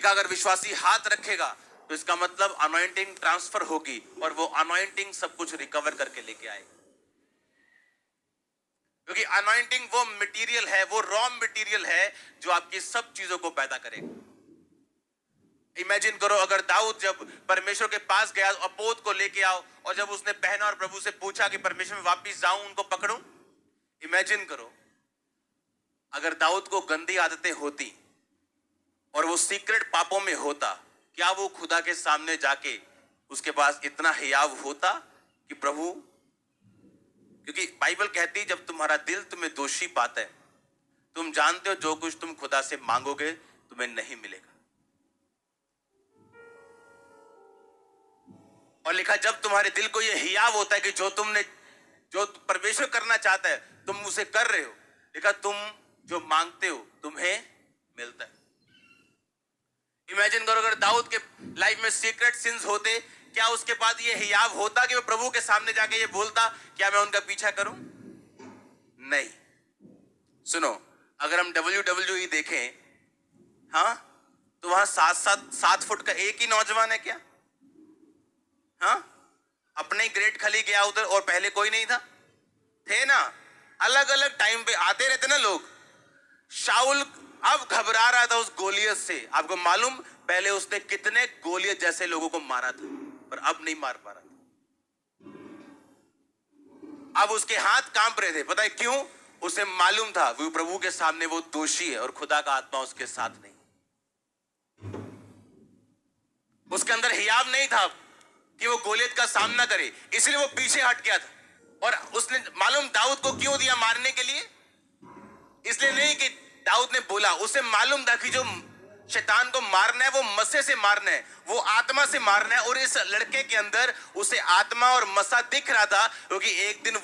लिखा अगर विश्वासी हाथ रखेगा तो इसका मतलब अनॉइंटिंग ट्रांसफर होगी और वो अनॉइंटिंग सब कुछ रिकवर करके लेके आएगी। क्योंकि अनॉइंटिंग वो मटेरियल है, वो रॉ मटेरियल है जो आपकी सब चीजों को पैदा करेगा। इमेजिन करो अगर दाऊद जब परमेश्वर के पास गया अपोद को लेके आओ, और जब उसने पहना और प्रभु से पूछा कि परमेश्वर में वापिस जाऊं उनको पकड़ूं। इमेजिन करो अगर दाऊद को गंदी आदतें होती और वो सीक्रेट पापों में होता, क्या वो खुदा के सामने जाके उसके पास इतना हियाव होता कि प्रभु, क्योंकि बाइबल कहती है जब तुम्हारा दिल तुम्हें दोषी पाता है, तुम जानते हो जो कुछ तुम खुदा से मांगोगे तुम्हें नहीं मिलेगा। और लिखा जब तुम्हारे दिल को यह हियाव होता है कि जो परमेश्वर करना चाहता है तुम उसे कर रहे हो, लिखा तुम जो मांगते हो तुम्हें मिलता है। इमेजिन करो अगर दाऊद के लाइफ में सीक्रेट सिंस होते, क्या उसके पास ये हियाव होता कि वो प्रभु के सामने जाके ये बोलता क्या मैं उनका पीछा करूं? नहीं। सुनो, अगर हम WWE देखें, हाँ, तो वहां 7 फुट का एक ही नौजवान है क्या? हाँ, अपने ग्रेट खली गया उधर और पहले कोई नहीं था? थे ना, अलग अलग टाइम पे आते रहते ना लोग। शाऊल अब घबरा रहा था उस गोलियत से। आपको मालूम पहले उसने कितने गोलियत जैसे लोगों को मारा था, पर अब नहीं मार पा रहा था। अब उसके हाथ कांप रहे थे, पता है क्यों? उसे मालूम था वो प्रभु के सामने वो दोषी है और खुदा का आत्मा उसके साथ नहीं। उसके अंदर हियाव नहीं था कि वो गोलियत का सामना करे, इसलिए वो पीछे हट गया था। और उसने मालूम दाऊद को क्यों दिया मारने के लिए? इसलिए नहीं कि दाऊद ने बोला, उसे मालूम था कि जो शैतान को मारना है वो मसे से मारना है, वो आत्मा से मारना है। और इस लड़के के अंदर उसे आत्मा और मसा दिख रहा था, क्योंकि एक दिन